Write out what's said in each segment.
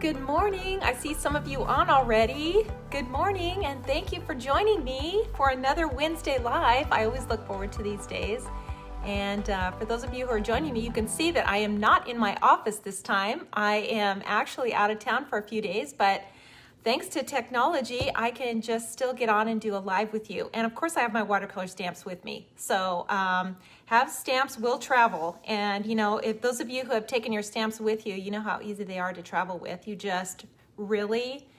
Good morning. I see some of you on already. Good morning, and thank you for joining me for another Wednesday Live. I always look forward to these days. And for those of you who are joining me, you can see that I am not in my office this time. I am actually out of town for a few days, but thanks to technology, I can just still get on and do a live with you. And of course, I have my watercolor stamps with me. So have stamps will travel. And you know, if those of you who have taken your stamps with you, you know how easy they are to travel with. You just really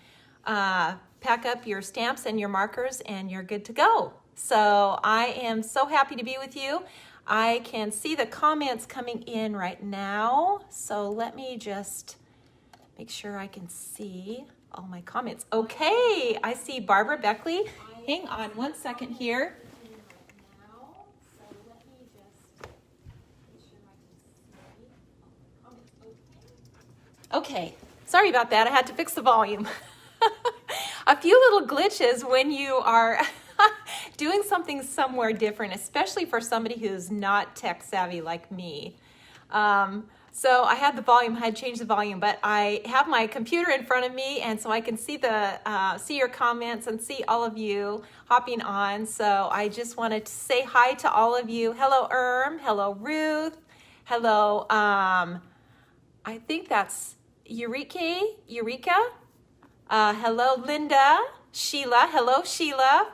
pack up your stamps and your markers and you're good to go. So I am so happy to be with you. I can see the comments coming in right now. So let me just make sure I can see all my comments. Okay, I see Barbara Beckley. Hang on one second here. Okay, sorry about that. I had to fix the volume. A few little glitches when you are doing something somewhere different, especially for somebody who's not tech savvy like me. So I had the volume, I had changed the volume, but I have my computer in front of me, and so I can see see your comments and see all of you hopping on. So I just wanted to say hi to all of you. Hello, Hello, Ruth. Hello, I think that's Eureka. Hello, Linda. Sheila. Hello, Sheila.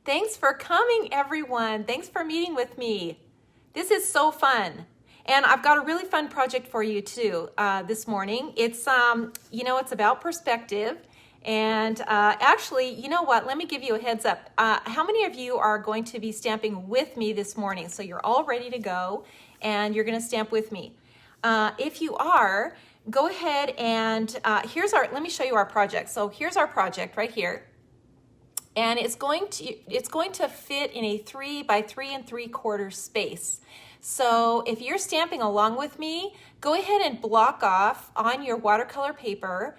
Thanks for coming, everyone. Thanks for meeting with me. This is so fun. And I've got a really fun project for you too this morning. It's, it's about perspective. And actually, you know what? Let me give you a heads up. How many of you are going to be stamping with me this morning? So you're all ready to go and you're going to stamp with me. If you are, go ahead and let me show you our project. So here's our project right here. And it's going to fit in a 3 by 3 3/4 space. So if you're stamping along with me, go ahead and block off on your watercolor paper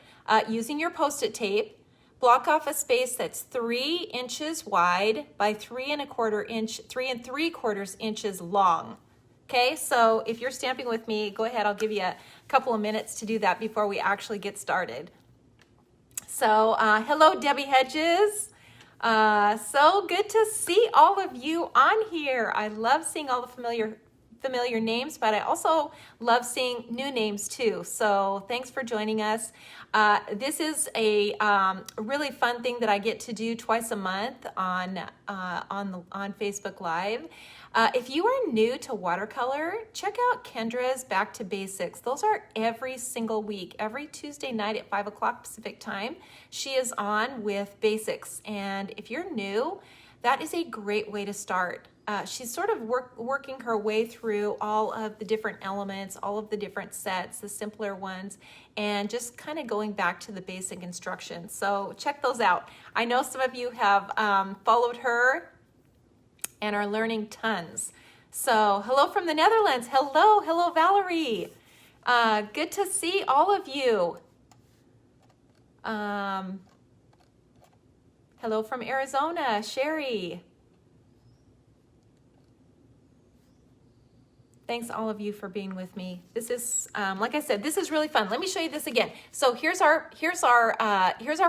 using your Post-it tape. Block off a space that's 3 inches wide by 3 3/4 inches long. Okay, so if you're stamping with me, go ahead. I'll give you a couple of minutes to do that before we actually get started. So hello, Debbie Hedges. So good to see all of you on here. I love seeing all the familiar names, but I also love seeing new names too. So thanks for joining us. This is a really fun thing that I get to do twice a month on Facebook Live. If you are new to watercolor, check out Kendra's Back to Basics. Those are every single week, every Tuesday night at 5 o'clock Pacific time. She is on with basics. And if you're new, that is a great way to start. She's sort of working her way through all of the different elements, all of the different sets, the simpler ones, and just kind of going back to the basic instructions. So check those out. I know some of you have followed her and are learning tons. So hello from the Netherlands. Hello, Valerie. Good to see all of you. Hello from Arizona, Sherry. Thanks all of you for being with me. This is, like I said, this is really fun. Let me show you this again. So here's our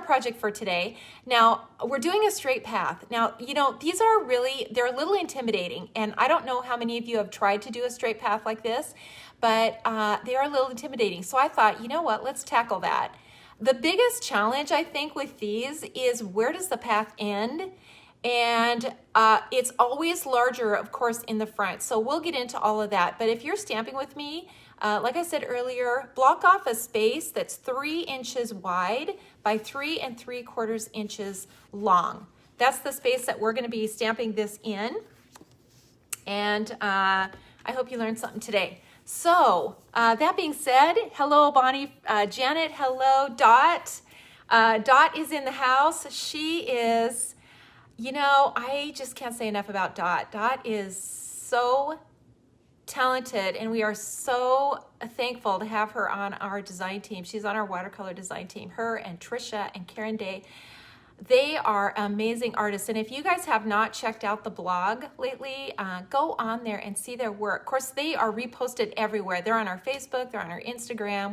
project for today. Now we're doing a straight path. Now, you know, they're a little intimidating, and I don't know how many of you have tried to do a straight path like this, but they are a little intimidating. So I thought, you know what, let's tackle that. The biggest challenge I think with these is, where does the path end? And it's always larger, of course, in the front. So we'll get into all of that. But if you're stamping with me, like I said earlier, block off a space that's 3 inches wide by 3 3/4 inches long. That's the space that we're going to be stamping this in. And I hope you learned something today. So that being said, hello, Bonnie, Janet, hello, Dot. Dot is in the house. She is... You know, I just can't say enough about Dot. Dot is so talented, and we are so thankful to have her on our design team. She's on our watercolor design team. Her and Trisha and Karen Day, they are amazing artists. And if you guys have not checked out the blog lately, go on there and see their work. Of course, they are reposted everywhere. They're on our Facebook, they're on our Instagram.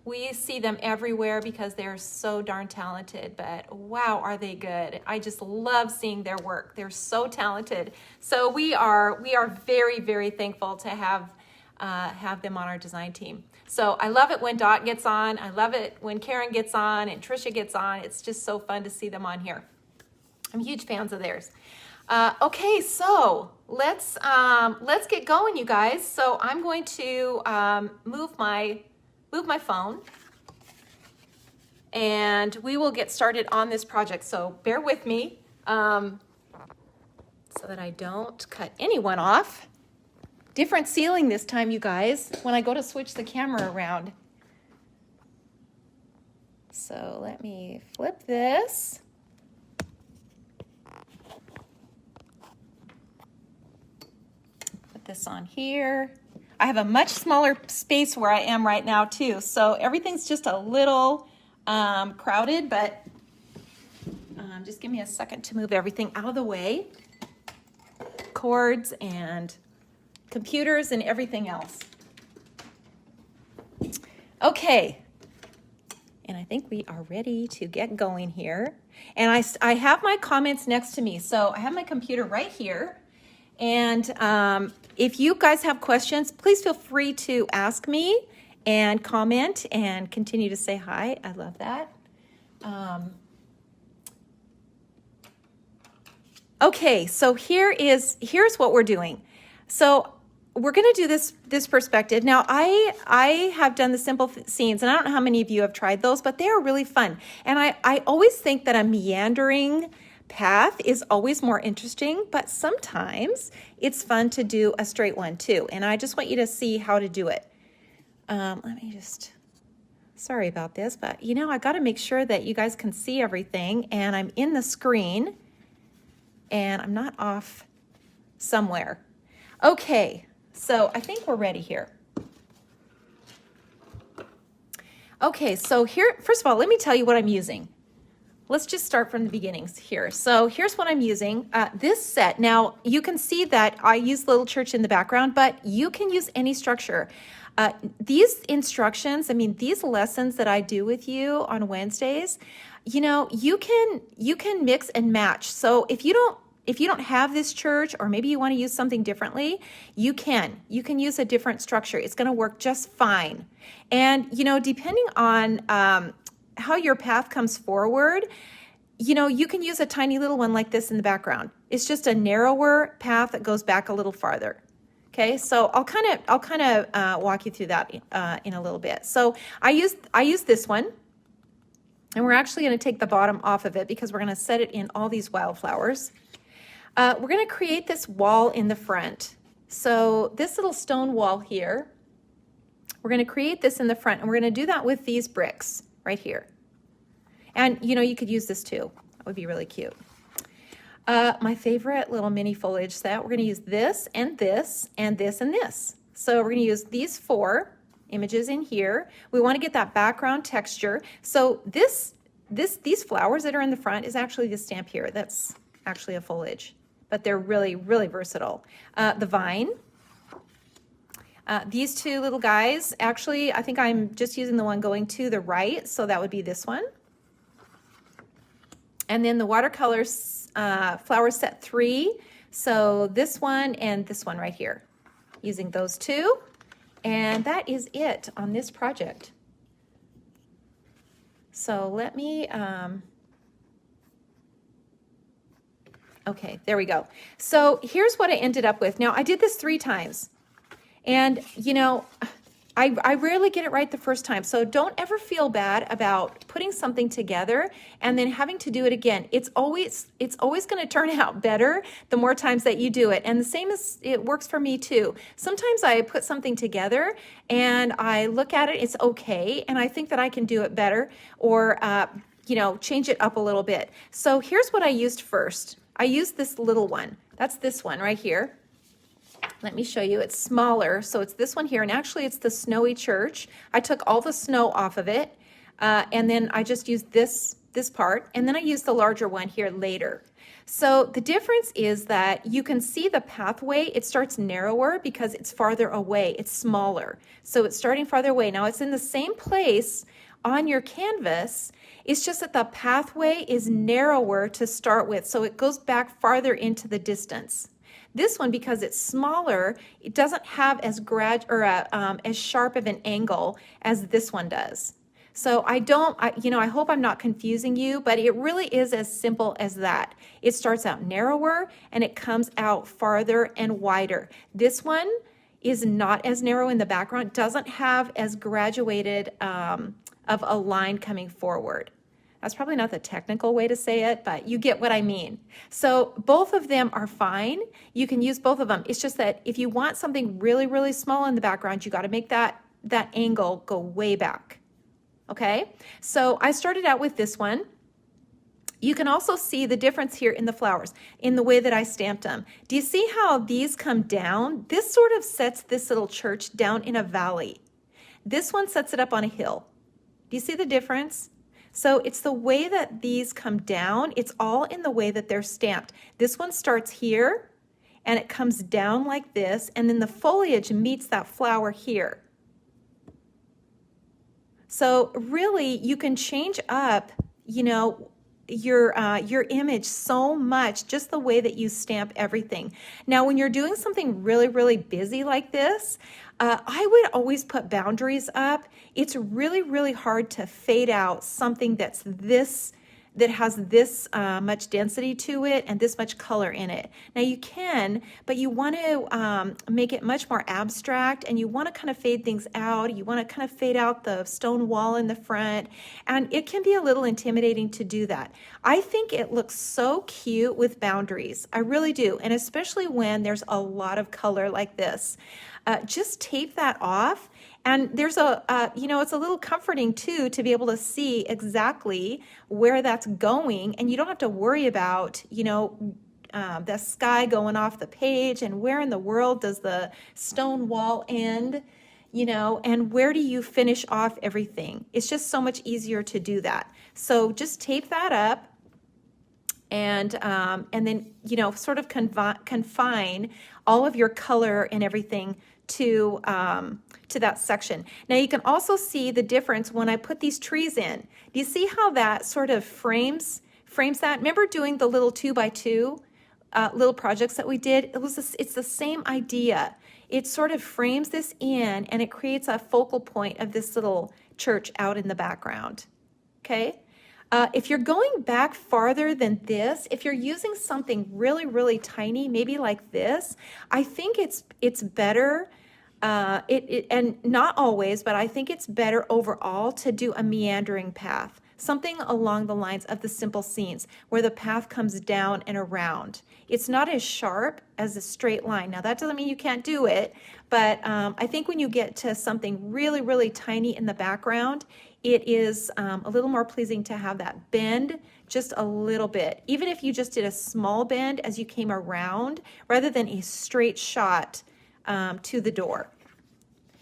We see them everywhere because they're so darn talented, but wow, are they good. I just love seeing their work. They're so talented. So we are very, very thankful to have them on our design team. So I love it when Dot gets on. I love it when Karen gets on and Trisha gets on. It's just so fun to see them on here. I'm huge fans of theirs. Okay, so let's get going, you guys. So I'm going to move my phone, and we will get started on this project. So bear with me so that I don't cut anyone off. Different ceiling this time, you guys, when I go to switch the camera around. So let me flip this. Put this on here. I have a much smaller space where I am right now too, so everything's just a little crowded, but just give me a second to move everything out of the way. Cords and computers and everything else. Okay, and I think we are ready to get going here. And I have my comments next to me, so I have my computer right here. And if you guys have questions, please feel free to ask me and comment and continue to say hi. I love that. Okay, so here's what we're doing. So we're going to do this perspective. Now, I have done the simple scenes, and I don't know how many of you have tried those, but they are really fun. And I always think that a meandering path is always more interesting, but sometimes it's fun to do a straight one too. And I just want you to see how to do it. Let me just, sorry about this, but you know, I got to make sure that you guys can see everything, and I'm in the screen and I'm not off somewhere. Okay, so I think we're ready here. Okay, so here, first of all, let me tell you what I'm using. Let's just start from the beginnings here. So here's what I'm using. This set, now you can see that I use Little Church in the background, but you can use any structure. These instructions, I mean, these lessons that I do with you on Wednesdays, you know, you can mix and match. So if you don't have this church, or maybe you want to use something differently, you can use a different structure. It's going to work just fine. And, you know, depending on how your path comes forward, you know, you can use a tiny little one like this in the background. It's just a narrower path that goes back a little farther. Okay, so I'll kind of walk you through that in a little bit. So I use this one, and we're actually going to take the bottom off of it because we're going to set it in all these wildflowers. We're going to create this wall in the front. So this little stone wall here, we're going to create this in the front, and we're going to do that with these bricks right here. And you know, you could use this too. That would be really cute. My favorite little mini foliage set, we're going to use this and this and this and this. So we're going to use these 4 images in here. We want to get that background texture. So these flowers that are in the front is actually this stamp here. That's actually a foliage, but they're really, really versatile. The vine. These 2 little guys, actually, I think I'm just using the one going to the right, so that would be this one. And then the watercolor flower set 3, so this one and this one right here, using those 2. And that is it on this project. So let me, okay, there we go. So here's what I ended up with. Now, I did this 3 times. And, you know, I rarely get it right the first time. So don't ever feel bad about putting something together and then having to do it again. It's always going to turn out better the more times that you do it. And the same as it works for me too. Sometimes I put something together and I look at it, it's okay, and I think that I can do it better, or you know, change it up a little bit. So here's what I used first. I used this little one. That's this one right here. Let me show you. It's smaller, so it's this one here, and actually it's the snowy church. I took all the snow off of it, and then I just used this part, and then I used the larger one here later. So the difference is that you can see the pathway. It starts narrower because it's farther away. It's smaller. So it's starting farther away. Now it's in the same place on your canvas. It's just that the pathway is narrower to start with. So it goes back farther into the distance. This one, because it's smaller, it doesn't have as as sharp of an angle as this one does. So I hope I'm not confusing you, but it really is as simple as that. It starts out narrower and it comes out farther and wider. This one is not as narrow in the background, doesn't have as graduated of a line coming forward. That's probably not the technical way to say it, but you get what I mean. So both of them are fine. You can use both of them. It's just that if you want something really, really small in the background, you got to make that angle go way back. Okay, so I started out with this one. You can also see the difference here in the flowers, in the way that I stamped them. Do you see how these come down? This sort of sets this little church down in a valley. This one sets it up on a hill. Do you see the difference? So it's the way that these come down. It's all in the way that they're stamped. This one starts here and it comes down like this, and then the foliage meets that flower here. So really, you can change up, your image so much, just the way that you stamp everything. Now, when you're doing something really, really busy like this, I would always put boundaries up. It's really, really hard to fade out something that has this much density to it and this much color in it. Now you can, but you want to make it much more abstract, and you want to kind of fade things out. You want to kind of fade out the stone wall in the front, and it can be a little intimidating to do that. I think it looks so cute with boundaries. I really do, and especially when there's a lot of color like this. Just tape that off. And there's it's a little comforting too to be able to see exactly where that's going, and you don't have to worry about, the sky going off the page and where in the world does the stone wall end, and where do you finish off everything. It's just so much easier to do that. So just tape that up. And then, sort of confine all of your color and everything to that section. Now you can also see the difference when I put these trees in. Do you see how that sort of frames that? Remember doing the little 2x2 little projects that we did? It's the same idea. It sort of frames this in, and it creates a focal point of this little church out in the background. Okay. If you're going back farther than this, if you're using something really, really tiny, maybe like this, I think it's better, and not always, but I think it's better overall to do a meandering path, something along the lines of the simple scenes where the path comes down and around. It's not as sharp as a straight line. Now that doesn't mean you can't do it, but I think when you get to something really, really tiny in the background, it is a little more pleasing to have that bend just a little bit, even if you just did a small bend as you came around rather than a straight shot to the door.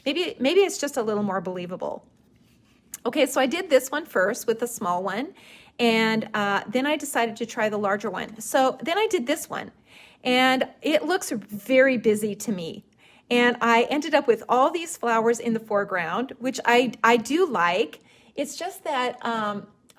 Maybe it's just a little more believable. Okay, so I did this one first with the small one, and then I decided to try the larger one. So then I did this one, and it looks very busy to me. And I ended up with all these flowers in the foreground, which I do like. It's just that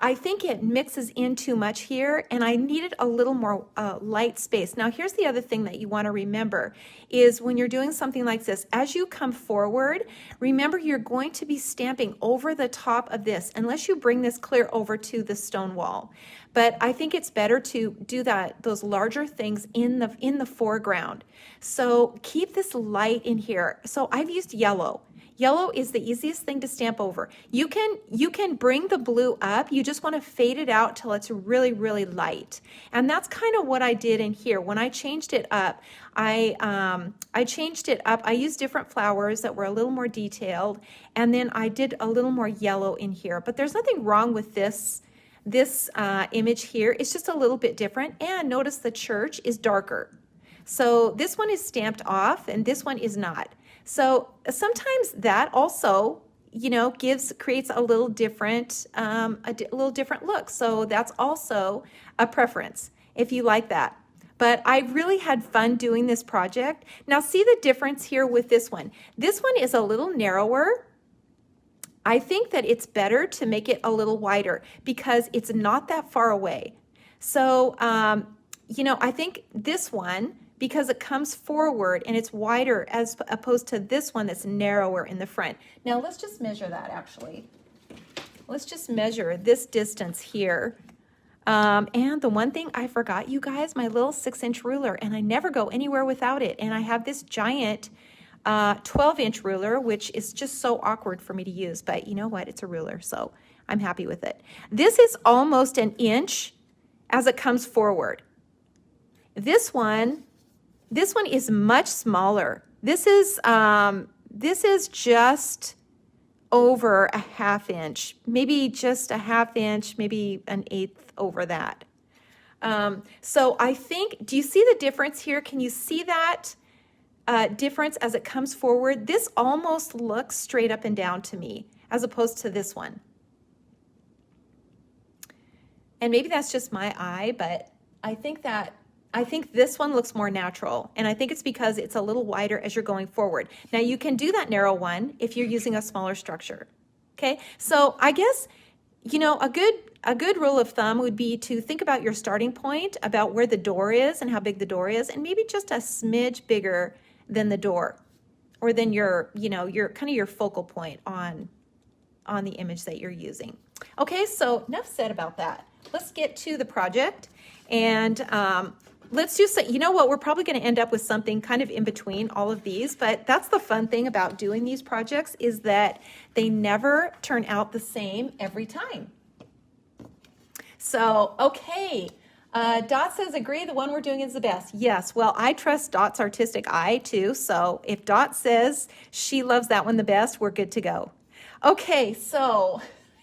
I think it mixes in too much here, and I needed a little more light space. Now, here's the other thing that you want to remember is when you're doing something like this, as you come forward, remember you're going to be stamping over the top of this unless you bring this clear over to the stone wall. But I think it's better to do those larger things in the foreground. So keep this light in here. So I've used yellow. Yellow is the easiest thing to stamp over. You can bring the blue up. You just want to fade it out till it's really, really light. And that's kind of what I did in here. When I changed it up, I changed it up. I used different flowers that were a little more detailed, and then I did a little more yellow in here. But there's nothing wrong with this image here. It's just a little bit different. And notice the church is darker. So this one is stamped off and this one is not. So sometimes that also, creates a little different look. So that's also a preference. if you like that. But I really had fun doing this project. Now see the difference here with this one. This one is a little narrower. I think that it's better to make it a little wider because it's not that far away. So, you know, I think this one, because it comes forward and it's wider as opposed to this one that's narrower in the front. Now let's just measure that actually. Let's just measure this distance here. And the one thing I forgot, you guys, my little 6-inch ruler, and I never go anywhere without it. And I have this giant 12-inch ruler, which is just so awkward for me to use, but you know what? It's a ruler, so I'm happy with it. This is almost an inch as it comes forward. This one is much smaller. This is just over a 1/2 inch, maybe just a 1/2 inch, maybe an 1/8 over that. So I think, do you see the difference here? Can you see that difference as it comes forward? This almost looks straight up and down to me as opposed to this one. And maybe that's just my eye, but I think this one looks more natural, and I think it's because it's a little wider as you're going forward. Now you can do that narrow one if you're using a smaller structure. Okay, so I guess, you know, a good rule of thumb would be to think about your starting point, about where the door is and how big the door is, and maybe just a smidge bigger than the door, or than your, you know, your kind of your focal point on the image that you're using. Okay, so enough said about that. Let's get to the project, and let's do so. You know what? We're probably going to end up with something kind of in between all of these, but that's the fun thing about doing these projects, is that they never turn out the same every time. So, okay. Dot says, agree, the one we're doing is the best. Yes, well, I trust Dot's artistic eye too, so if Dot says she loves that one the best, we're good to go. Okay, so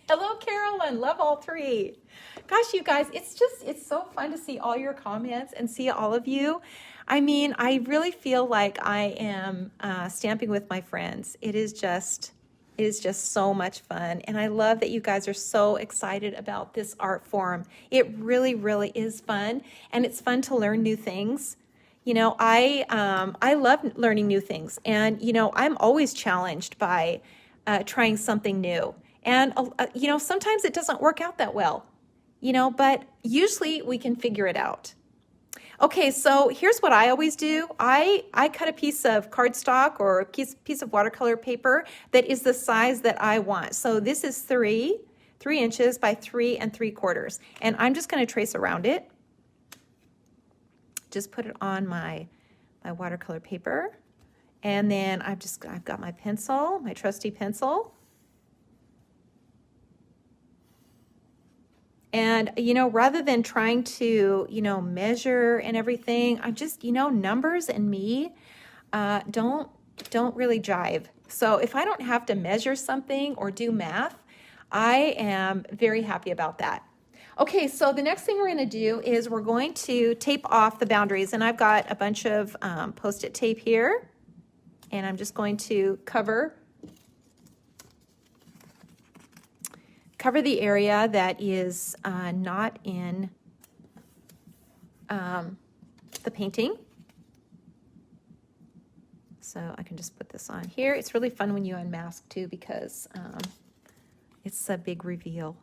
hello, Carolyn, love all three. Gosh, you guys, it's so fun to see all your comments and see all of you. I mean, I really feel like I am stamping with my friends. It is just so much fun. And I love that you guys are so excited about this art form. It really, really is fun. And it's fun to learn new things. You know, I love learning new things. And, you know, I'm always challenged by trying something new. And, you know, sometimes it doesn't work out that well, you know, but usually we can figure it out. Okay, so here's what I always do. I cut a piece of cardstock or a piece of watercolor paper that is the size that I want. So this is 3 inches by 3 3/4. And I'm just going to trace around it. Just put it on my watercolor paper. And then I've got my pencil, my trusty pencil. And, you know, rather than trying to, you know, measure and everything, I'm just, you know, numbers and me don't really jive. So if I don't have to measure something or do math, I am very happy about that. Okay, so the next thing we're going to do is we're going to tape off the boundaries. And I've got a bunch of Post-it tape here. And I'm just going to cover the area that is not in the painting. So I can just put this on here. It's really fun when you unmask too, because it's a big reveal.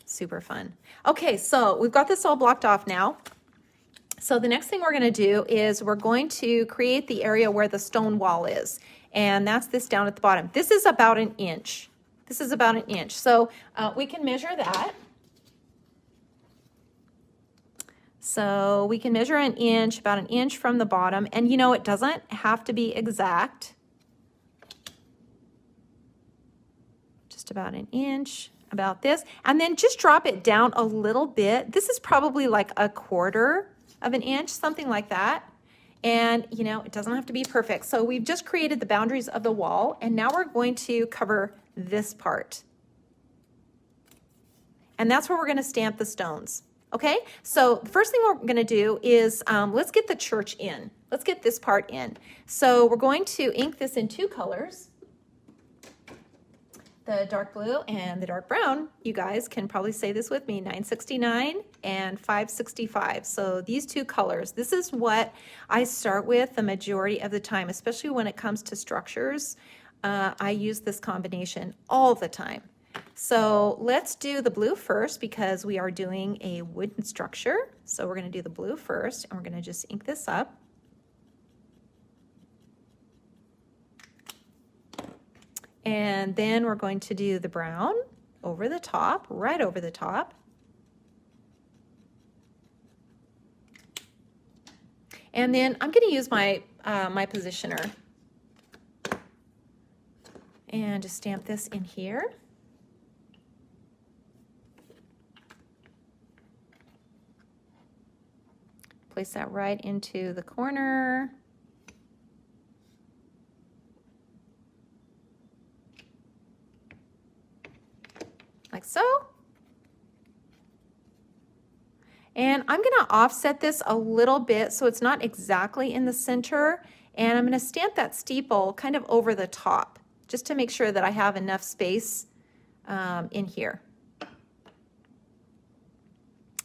Super fun. Okay, so we've got this all blocked off now. So the next thing we're going to do is we're going to create the area where the stone wall is. And that's this down at the bottom. This is about an inch. This is about an inch. So we can measure that. So we can measure an inch, about an inch from the bottom. And you know, it doesn't have to be exact. Just about an inch, about this. And then just drop it down a little bit. This is probably like 1/4 of an inch, something like that. And you know, it doesn't have to be perfect. So we've just created the boundaries of the wall, and now we're going to cover this part. And that's where we're going to stamp the stones. Okay, so the first thing we're going to do is let's get the church in. Let's get this part in. So we're going to ink this in 2 colors. the dark blue and the dark brown, you guys can probably say this with me, 969 and 565. So these two colors, this is what I start with the majority of the time, especially when it comes to structures. I use this combination all the time. So let's do the blue first because we are doing a wooden structure. So we're going to do the blue first, and we're going to just ink this up. And then we're going to do the brown over the top, right over the top. And then I'm going to use my my positioner and just stamp this in here. Place that right into the corner. Like so. And I'm going to offset this a little bit so it's not exactly in the center. And I'm going to stamp that steeple kind of over the top just to make sure that I have enough space in here.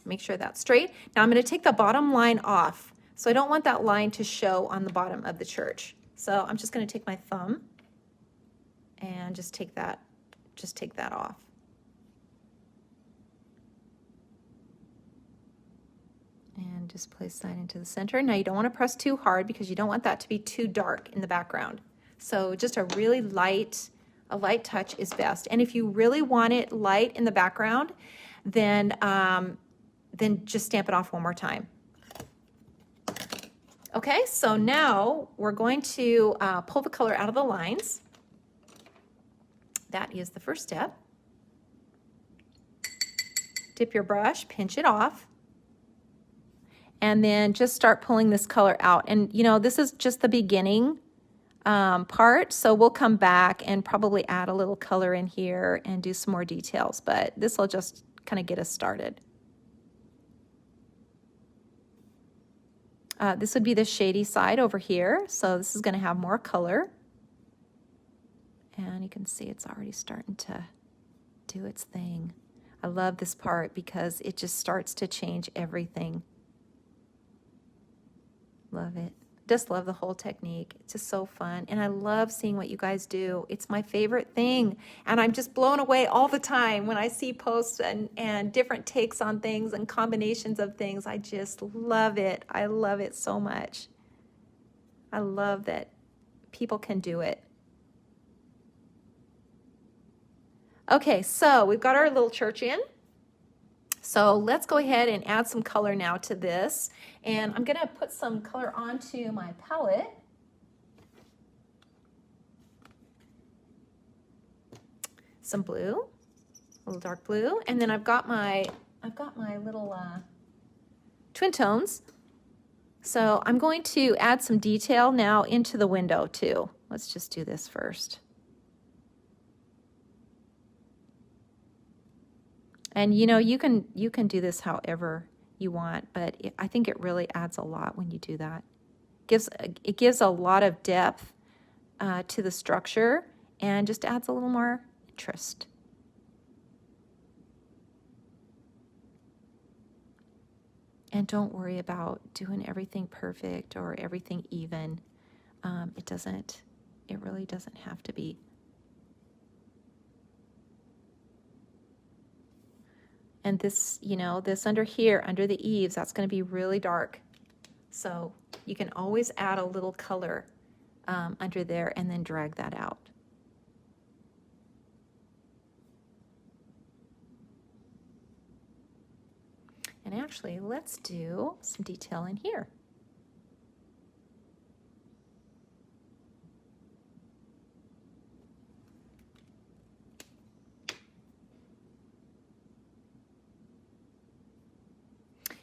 Make sure that's straight. Now I'm going to take the bottom line off. So I don't want that line to show on the bottom of the church. So I'm just going to take my thumb and just take that off. And just place that into the center. Now you don't want to press too hard because you don't want that to be too dark in the background. So just a really light touch is best. And if you really want it light in the background, then just stamp it off one more time. Okay, so now we're going to pull the color out of the lines. That is the first step. Dip your brush, pinch it off. And then just start pulling this color out. And you know, this is just the beginning part, so we'll come back and probably add a little color in here and do some more details, but this will just kind of get us started. This would be the shady side over here, so this is going to have more color. And you can see it's already starting to do its thing. I love this part because it just starts to change everything. Love it. Just love the whole technique. It's just so fun. And I love seeing what you guys do. It's my favorite thing. And I'm just blown away all the time when I see posts and different takes on things and combinations of things. I just love it. I love it so much. I love that people can do it. Okay, so we've got our little church in. So let's go ahead and add some color now to this. And I'm going to put some color onto my palette. Some blue, a little dark blue, and then I've got my little twin tones. So I'm going to add some detail now into the window too. Let's just do this first. And you know, you can do this however you want, but I think it really adds a lot when you do that. It gives a lot of depth to the structure and just adds a little more interest. And don't worry about doing everything perfect or everything even. It really doesn't have to be. And this, you know, this under here, under the eaves, that's going to be really dark. So you can always add a little color under there and then drag that out. And actually, let's do some detail in here.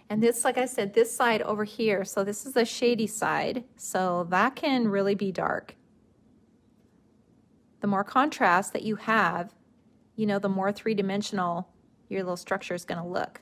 And this, like I said, this side over here, so this is the shady side, so that can really be dark. The more contrast that you have, you know, the more three-dimensional your little structure is going to look.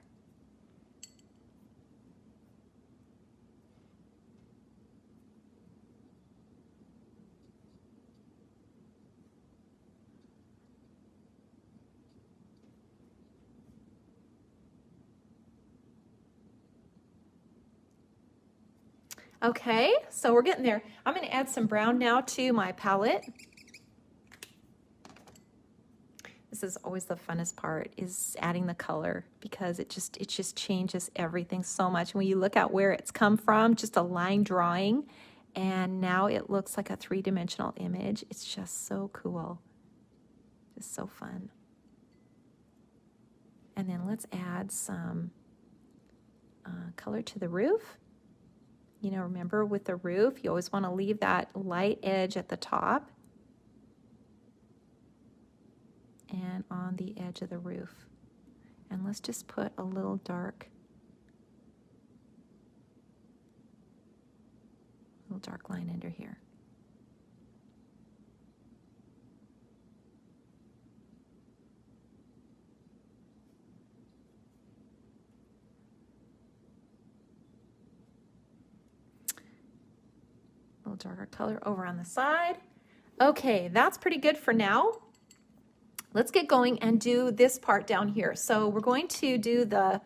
Okay, so we're getting there. I'm going to add some brown now to my palette. This is always the funnest part, is adding the color, because it just changes everything so much. When you look at where it's come from, just a line drawing, and now it looks like a three-dimensional image. It's just so cool. Just so fun. And then let's add some color to the roof. You know, remember with the roof, you always want to leave that light edge at the top and on the edge of the roof. And let's just put a little dark line under here. A little darker color over on the side. Okay, that's pretty good for now. Let's get going and do this part down here. So we're going to do the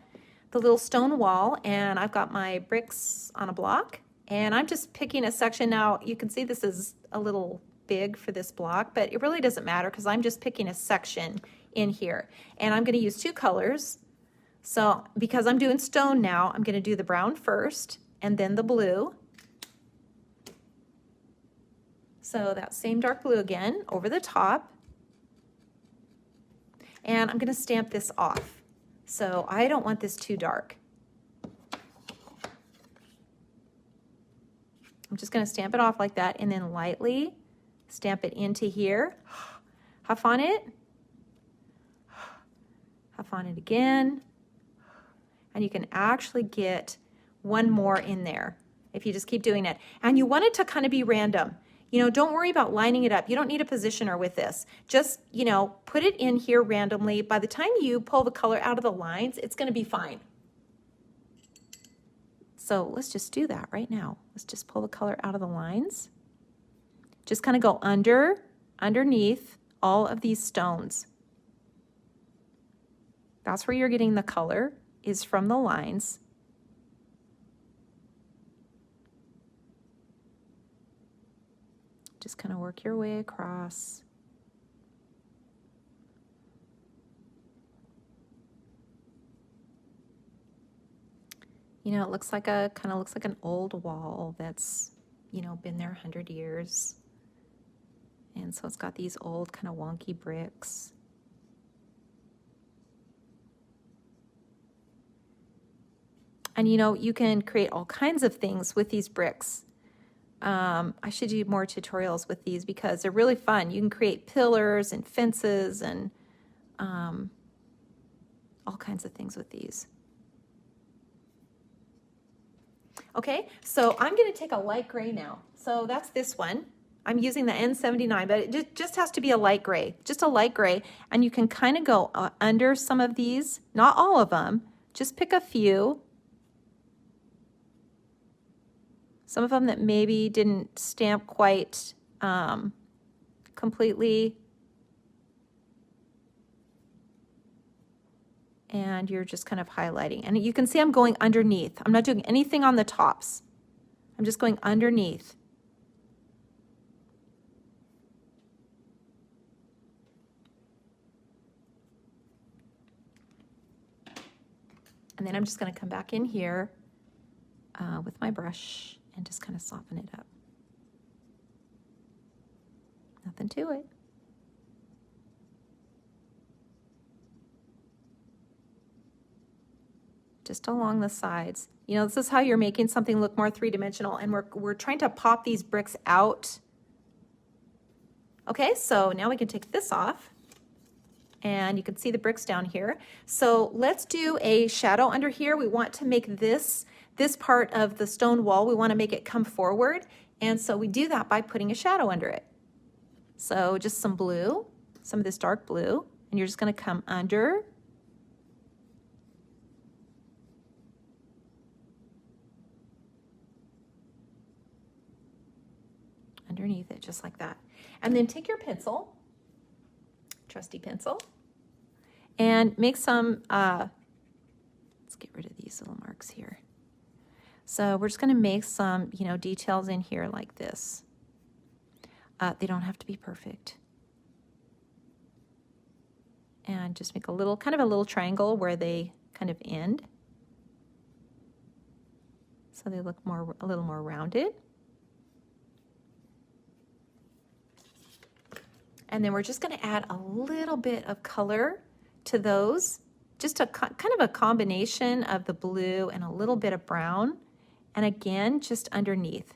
little stone wall, and I've got my bricks on a block, and I'm just picking a section. Now you can see this is a little big for this block, but it really doesn't matter because I'm just picking a section in here, and I'm going to use two colors. So because I'm doing stone now, I'm going to do the brown first and then the blue. So that same dark blue again over the top. And I'm going to stamp this off. So I don't want this too dark. I'm just going to stamp it off like that and then lightly stamp it into here. Huff on it. Huff on it again. And you can actually get one more in there if you just keep doing it. And you want it to kind of be random. You know, don't worry about lining it up. You don't need a positioner with this. Just, you know, put it in here randomly. By the time you pull the color out of the lines, it's going to be fine. So let's just do that right now. Let's just pull the color out of the lines. Just kind of go underneath all of these stones. That's where you're getting the color, is from the lines. Just kind of work your way across. You know, it looks like kind of looks like an old wall that's, you know, been there 100 years. And so it's got these old kind of wonky bricks. And you know, you can create all kinds of things with these bricks. I should do more tutorials with these because they're really fun. You can create pillars and fences and all kinds of things with these. Okay, so I'm going to take a light gray now. So that's this one. I'm using the N79, but it just has to be a light gray, just a light gray. And you can kind of go under some of these, not all of them, just pick a few. Some of them that maybe didn't stamp quite completely. And you're just kind of highlighting. And you can see I'm going underneath. I'm not doing anything on the tops. I'm just going underneath. And then I'm just going to come back in here with my brush and just kind of soften it up. Nothing to it. Just along the sides. You know, this is how you're making something look more three-dimensional, and we're trying to pop these bricks out. Okay, so now we can take this off, and you can see the bricks down here. So let's do a shadow under here. We want to make this part of the stone wall, we want to make it come forward, and so we do that by putting a shadow under it. So just some blue, some of this dark blue, and you're just going to come underneath it, just like that. And then take your pencil, trusty pencil, and make some, let's get rid of these little marks here. So we're just going to make some, you know, details in here like this. They don't have to be perfect. And just make a little, kind of a little triangle where they kind of end. So they look more, a little more rounded. And then we're just going to add a little bit of color to those. Just a kind of a combination of the blue and a little bit of brown. And again, just underneath.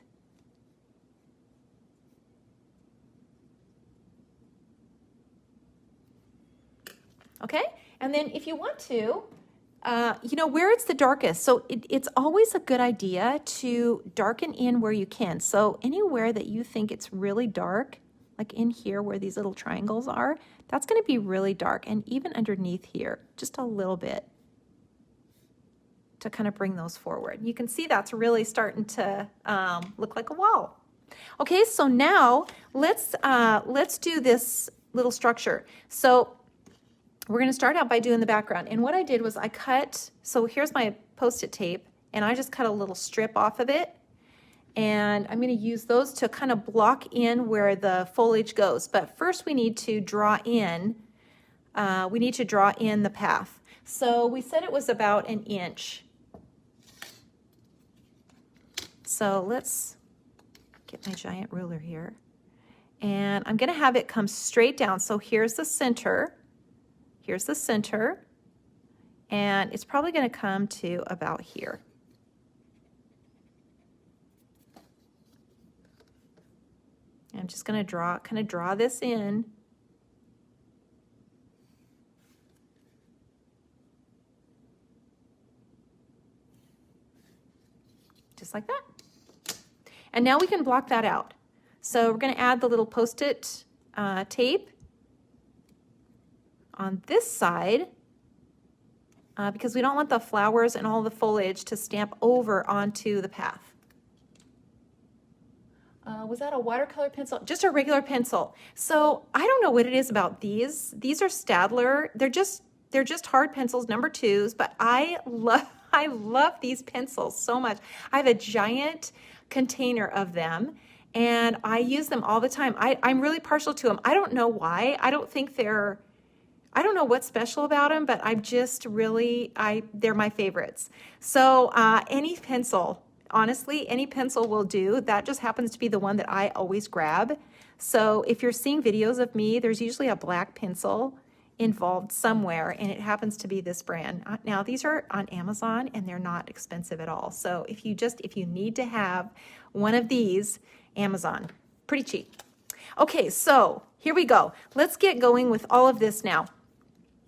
Okay, and then if you want to, you know, where it's the darkest, so it's always a good idea to darken in where you can. So anywhere that you think it's really dark, like in here where these little triangles are, that's going to be really dark. And even underneath here, just a little bit to kind of bring those forward. You can see that's really starting to look like a wall. Okay, so now let's do this little structure. So we're going to start out by doing the background. And what I did was I cut, so here's my Post-it tape, and I just cut a little strip off of it. And I'm going to use those to kind of block in where the foliage goes. But first we need to draw in, the path. So we said it was about 1 inch. So let's get my giant ruler here. And I'm going to have it come straight down. So here's the center. Here's the center. And it's probably going to come to about here. I'm just going to kind of draw this in. Just like that. And now we can block that out. So we're going to add the little Post-it tape on this side because we don't want the flowers and all the foliage to stamp over onto the path. Was that a watercolor pencil? Just a regular pencil. So I don't know what it is about these. These are Staedtler. They're just hard pencils, number 2s, but I love these pencils so much. I have a giant container of them and I use them all the time. I'm really partial to them. I don't know why. I don't know what's special about them, but I'm just really, they're my favorites. So any pencil, honestly, any pencil will do. That just happens to be the one that I always grab. So if you're seeing videos of me, there's usually a black pencil involved somewhere, and it happens to be this brand. Now, these are on Amazon, and they're not expensive at all. So if you need to have one of these, Amazon, pretty cheap. Okay, so here we go. Let's get going with all of this now.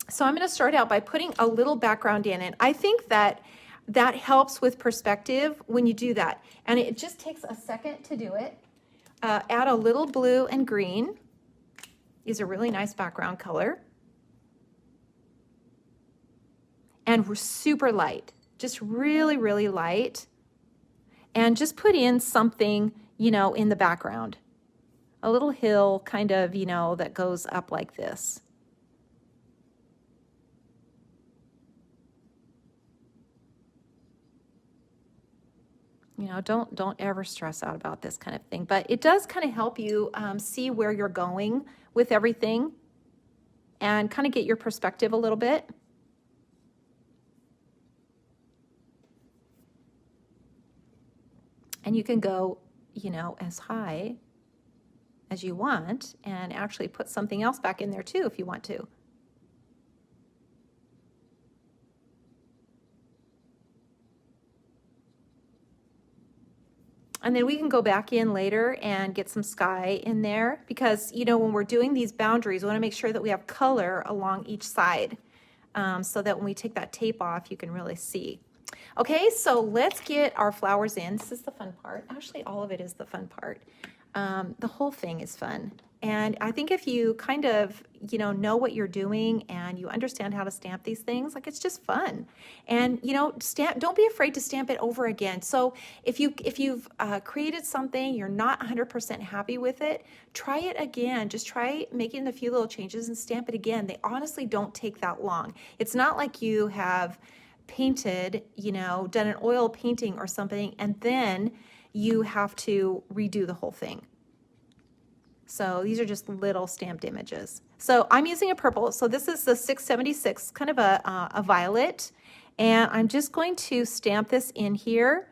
So I'm going to start out by putting a little background in it. I think that helps with perspective when you do that. And it just takes a second to do it. Add a little blue and green. These are really nice background color. And we're super light, just really, really light. And just put in something, you know, in the background. A little hill kind of, you know, that goes up like this. You know, don't ever stress out about this kind of thing, but it does kind of help you see where you're going with everything and kind of get your perspective a little bit. And you can go, you know, as high as you want and actually put something else back in there too if you want to. And then we can go back in later and get some sky in there because, you know, when we're doing these boundaries, we want to make sure that we have color along each side so that when we take that tape off, you can really see. Okay, so let's get our flowers in. This is the fun part. Actually, all of it is the fun part. The whole thing is fun. And I think if you kind of, you know what you're doing and you understand how to stamp these things, like it's just fun. And, you know, don't be afraid to stamp it over again. So if you've created something, you're not 100% happy with it, try it again. Just try making a few little changes and stamp it again. They honestly don't take that long. It's not like you have painted, you know, done an oil painting or something, and then you have to redo the whole thing. So these are just little stamped images. So I'm using a purple. So this is the 676, kind of a violet. And I'm just going to stamp this in here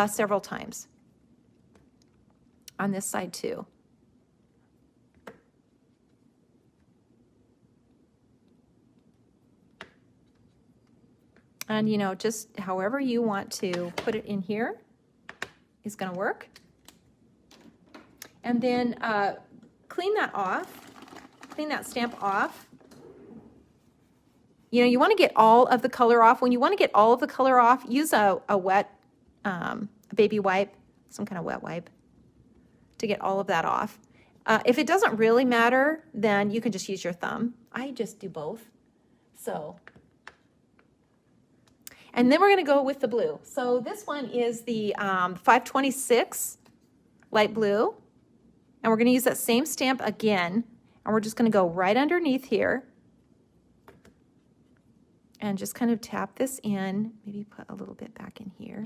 several times on this side too. And, you know, just however you want to put it in here is going to work. And then clean that off, clean that stamp off. You know, you want to get all of the color off. When you want to get all of the color off, use a wet baby wipe, some kind of wet wipe to get all of that off. If it doesn't really matter, then you can just use your thumb. I just do both. So, and then we're going to go with the blue. So this one is the 526 light blue. And we're going to use that same stamp again. And we're just going to go right underneath here. And just kind of tap this in. Maybe put a little bit back in here.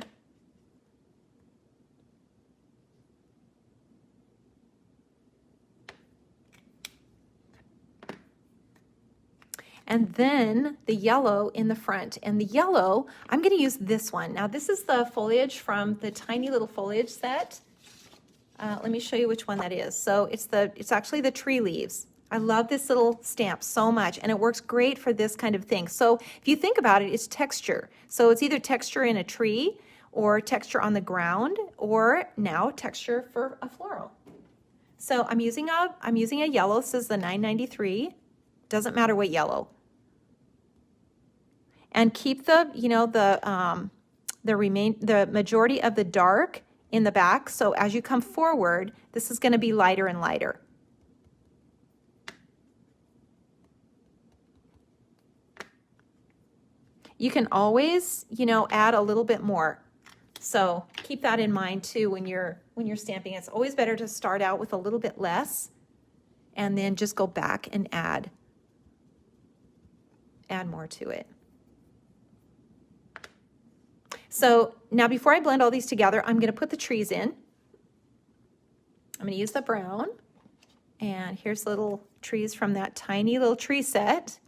And then the yellow in the front. And the yellow, I'm going to use this one. Now this is the foliage from the tiny little foliage set. Let me show you which one that is. So it's actually the tree leaves. I love this little stamp so much, and it works great for this kind of thing. So if you think about it, it's texture. So it's either texture in a tree or texture on the ground, or now texture for a floral. So I'm using a yellow. This is the 993. Doesn't matter what yellow. And keep the, you know, the majority of the dark in the back. So as you come forward, this is going to be lighter and lighter. You can always, you know, add a little bit more. So keep that in mind too when you're stamping. It's always better to start out with a little bit less and then just go back and add more to it. So now before I blend all these together, I'm going to put the trees in. I'm going to use the brown. And here's little trees from that tiny little tree set.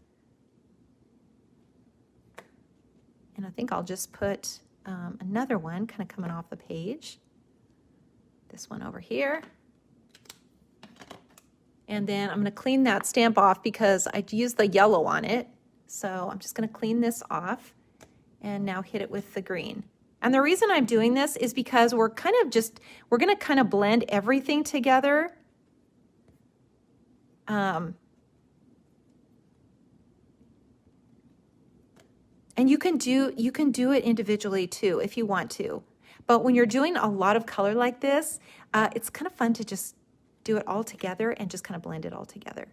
And I think I'll just put another one kind of coming off the page. This one over here. And then I'm going to clean that stamp off because I used the yellow on it. So I'm just going to clean this off and now hit it with the green. And the reason I'm doing this is because we're going to kind of blend everything together. And you can do it individually too if you want to. But when you're doing a lot of color like this, it's kind of fun to just do it all together and just kind of blend it all together.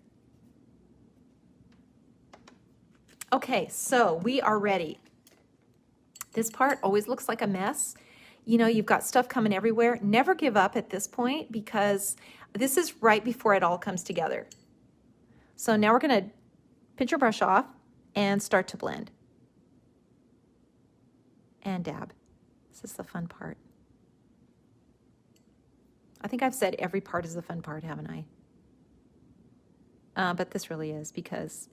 Okay, so we are ready. This part always looks like a mess. You know, you've got stuff coming everywhere. Never give up at this point because this is right before it all comes together. So now we're going to pinch your brush off and start to blend. And dab. This is the fun part. I think I've said every part is the fun part, haven't I? But this really is because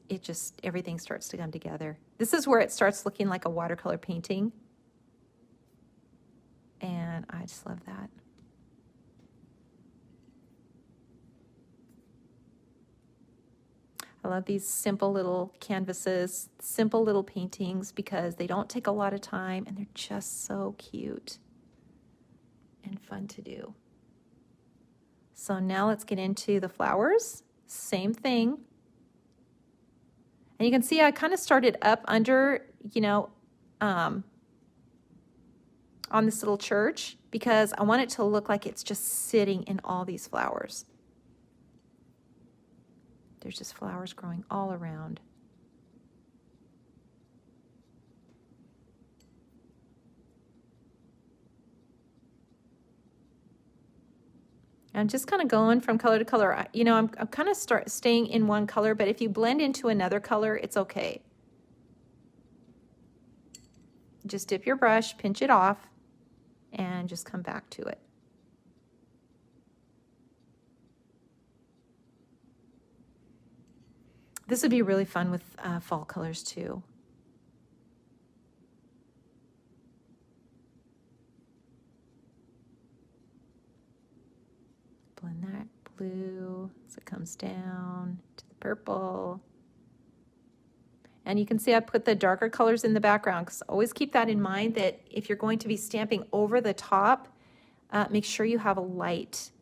everything starts to come together. This is where it starts looking like a watercolor painting. And I just love that. I love these simple little canvases, simple little paintings because they don't take a lot of time and they're just so cute and fun to do. So now let's get into the flowers. Same thing. And you can see I kind of started up under, you know, on this little church because I want it to look like it's just sitting in all these flowers. There's just flowers growing all around. I'm just kind of going from color to color. You know, I'm kind of staying in one color, but if you blend into another color, it's okay. just dip your brush, pinch it off, and just come back to it. This would be really fun with fall colors too. Blend that blue as it comes down to the purple. And you can see I put the darker colors in the background, because always keep that in mind that if you're going to be stamping over the top, make sure you have a light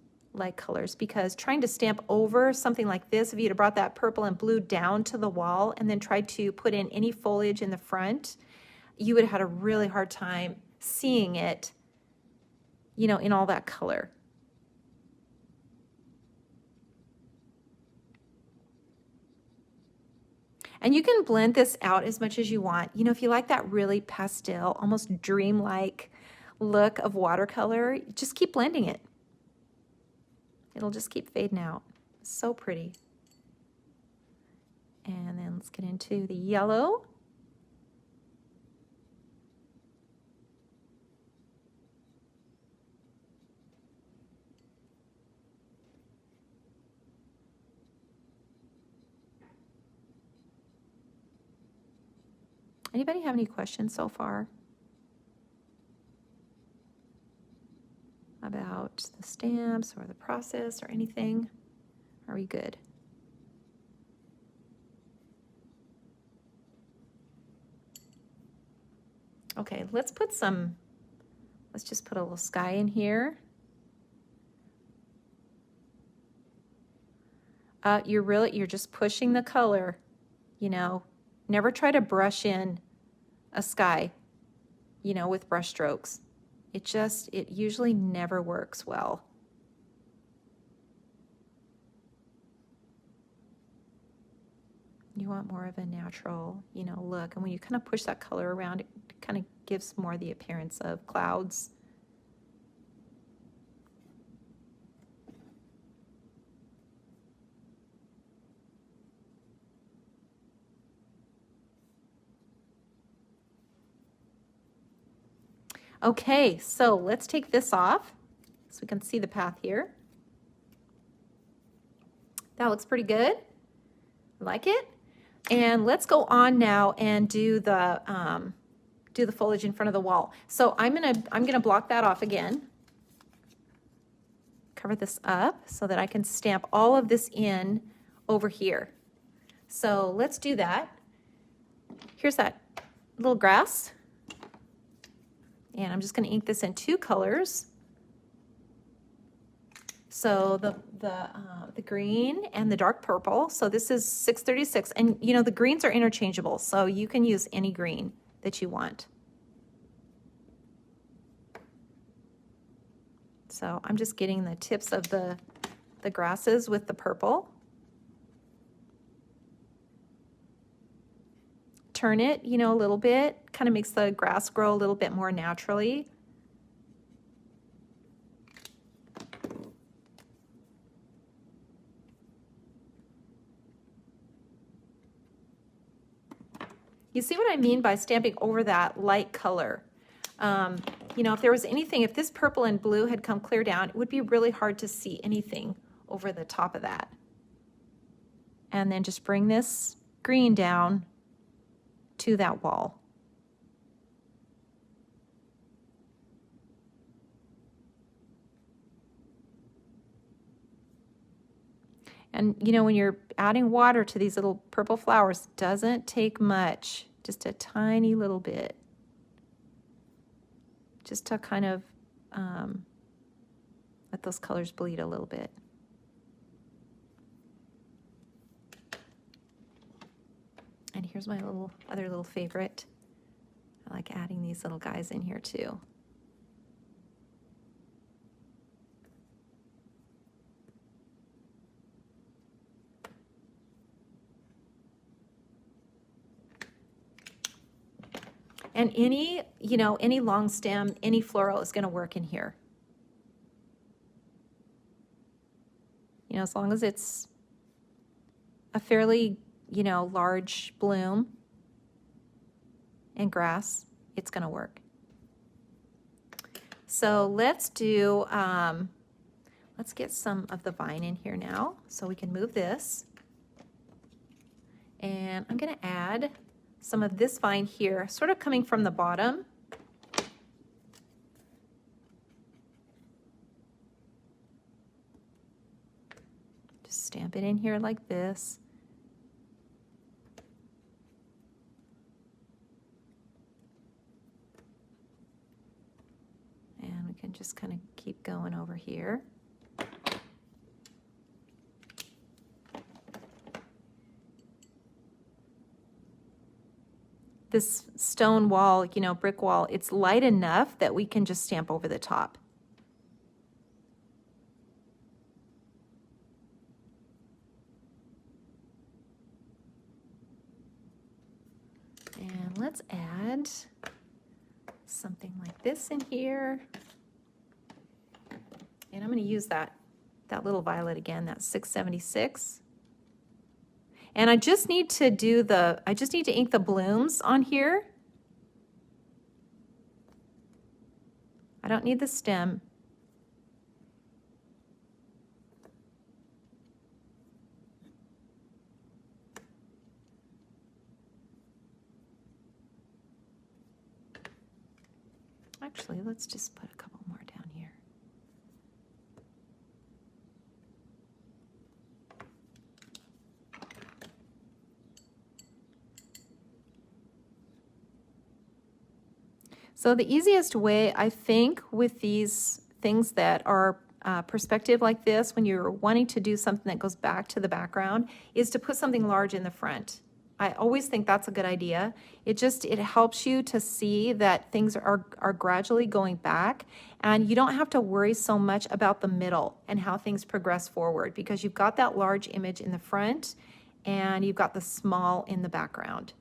colors, because trying to stamp over something like this, if you'd have brought that purple and blue down to the wall and then tried to put in any foliage in the front, you would have had a really hard time seeing it, you know, in all that color. And you can blend this out as much as you want. You know, if you like that really pastel, almost dreamlike look of watercolor, just keep blending it. It'll just keep fading out. So pretty. And then let's get into the yellow. Anybody have any questions so far about the stamps or the process or anything? Are we good? Okay, let's just put a little sky in here. You're just pushing the color, you know. Never try to brush in a sky, you know, with brush strokes. It usually never works well. You want more of a natural, you know, look. And when you kind of push that color around, it kind of gives more the appearance of clouds. Okay, so let's take this off so we can see the path here. That looks pretty good. I like it. And let's go on now and do the foliage in front of the wall. So I'm gonna block that off again. Cover this up so that I can stamp all of this in over here. So let's do that. Here's that little grass. And I'm just going to ink this in 2 colors. So the green and the dark purple. So this is 636, and you know the greens are interchangeable, so you can use any green that you want. So I'm just getting the tips of the grasses with the purple. Turn it, you know, a little bit, kind of makes the grass grow a little bit more naturally. You see what I mean by stamping over that light color? You know, if there was anything, if this purple and blue had come clear down, it would be really hard to see anything over the top of that. And then just bring this green down to that wall. And you know, when you're adding water to these little purple flowers, it doesn't take much, just a tiny little bit, just to kind of let those colors bleed a little bit. And here's my other little favorite. I like adding these little guys in here too. And any, you know, any long stem, any floral is going to work in here. You know, as long as it's a fairly, you know, large bloom and grass, it's going to work. So let's do, let's get some of the vine in here now so we can move this. And I'm going to add some of this vine here, sort of coming from the bottom. Just stamp it in here like this. And we can just kind of keep going over here. This stone wall, you know, brick wall, it's light enough that we can just stamp over the top. And let's add something like this in here. And I'm going to use that little violet again, that 676. And I just need to ink the blooms on here. I don't need the stem. Actually, let's just put a couple more down here. So the easiest way, I think, with these things that are perspective like this, when you're wanting to do something that goes back to the background, is to put something large in the front. I always think that's a good idea. It helps you to see that things are gradually going back, and you don't have to worry so much about the middle and how things progress forward, because you've got that large image in the front and you've got the small in the background.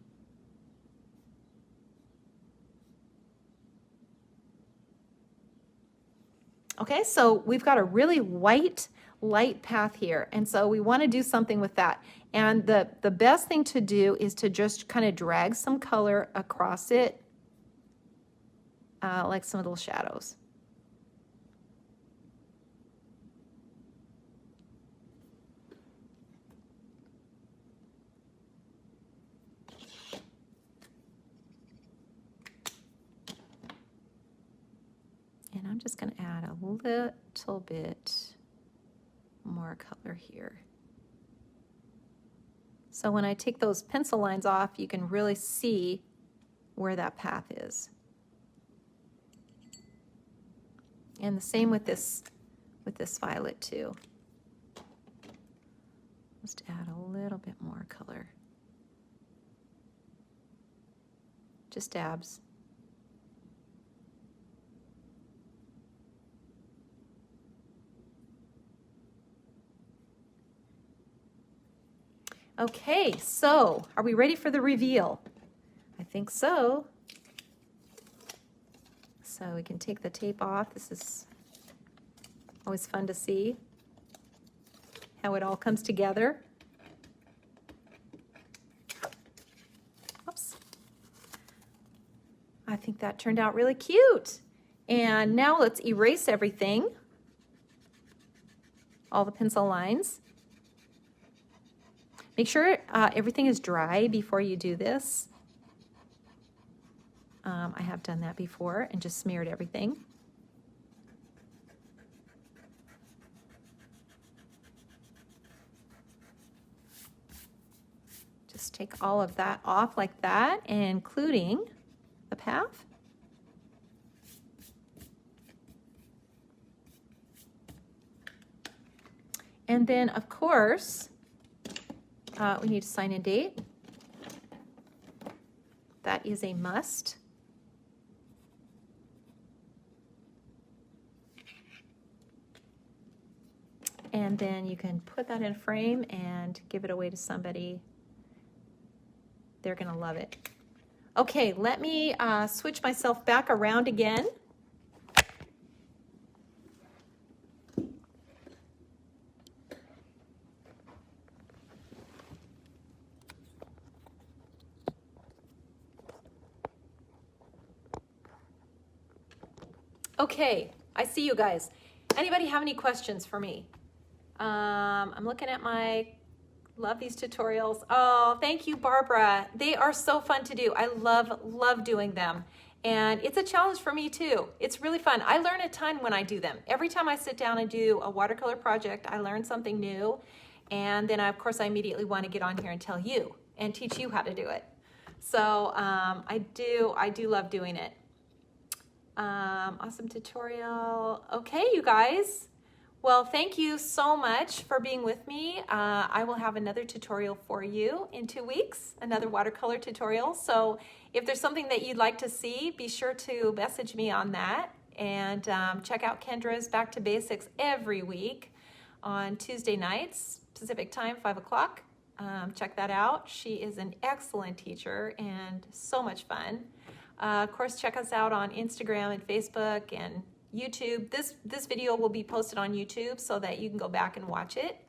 Okay, so we've got a really white, light path here, and so we want to do something with that. And the best thing to do is to just kind of drag some color across it, like some little shadows. And I'm just going to add a little bit more color here. So when I take those pencil lines off, you can really see where that path is. And the same with this violet too. Just add a little bit more color. Just dabs. Okay, so are we ready for the reveal? I think so. So we can take the tape off. This is always fun to see how it all comes together. Oops. I think that turned out really cute. And now let's erase everything, all the pencil lines. Make sure everything is dry before you do this. I have done that before and just smeared everything. Just take all of that off like that, including the path. And then, of course, we need to sign and date. That is a must. And then you can put that in a frame and give it away to somebody. They're gonna love it. Okay, let me switch myself back around again. Okay, I see you guys. Anybody have any questions for me? I'm looking at love these tutorials. Oh, thank you, Barbara. They are so fun to do. I love doing them. And it's a challenge for me too. It's really fun. I learn a ton when I do them. Every time I sit down and do a watercolor project, I learn something new. And then of course I immediately want to get on here and tell you and teach you how to do it. So I do love doing it. Awesome tutorial. Okay, you guys. Well, thank you so much for being with me. I will have another tutorial for you in 2 weeks, another watercolor tutorial. So if there's something that you'd like to see, be sure to message me on that. And check out Kendra's Back to Basics every week on Tuesday nights, Pacific time, 5 o'clock. Check that out. She is an excellent teacher and so much fun. Of course, check us out on Instagram and Facebook and YouTube. This video will be posted on YouTube so that you can go back and watch it.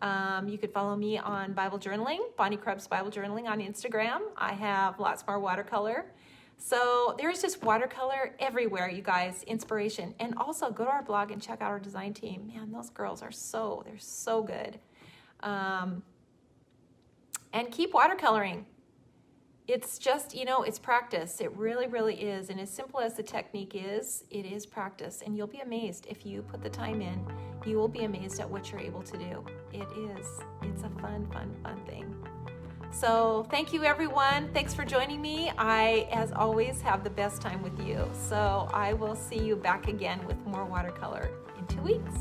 You could follow me on Bible Journaling, Bonnie Krebs Bible Journaling on Instagram. I have lots more watercolor. So there's just watercolor everywhere, you guys, inspiration. And also go to our blog and check out our design team. Man, those girls are they're so good. And keep watercoloring. It's just, it's practice. It really, really is. And as simple as the technique is, it is practice. And you'll be amazed if you put the time in. You will be amazed at what you're able to do. It is. It's a fun thing. So thank you, everyone. Thanks for joining me. I, as always, have the best time with you. So I will see you back again with more watercolor in 2 weeks.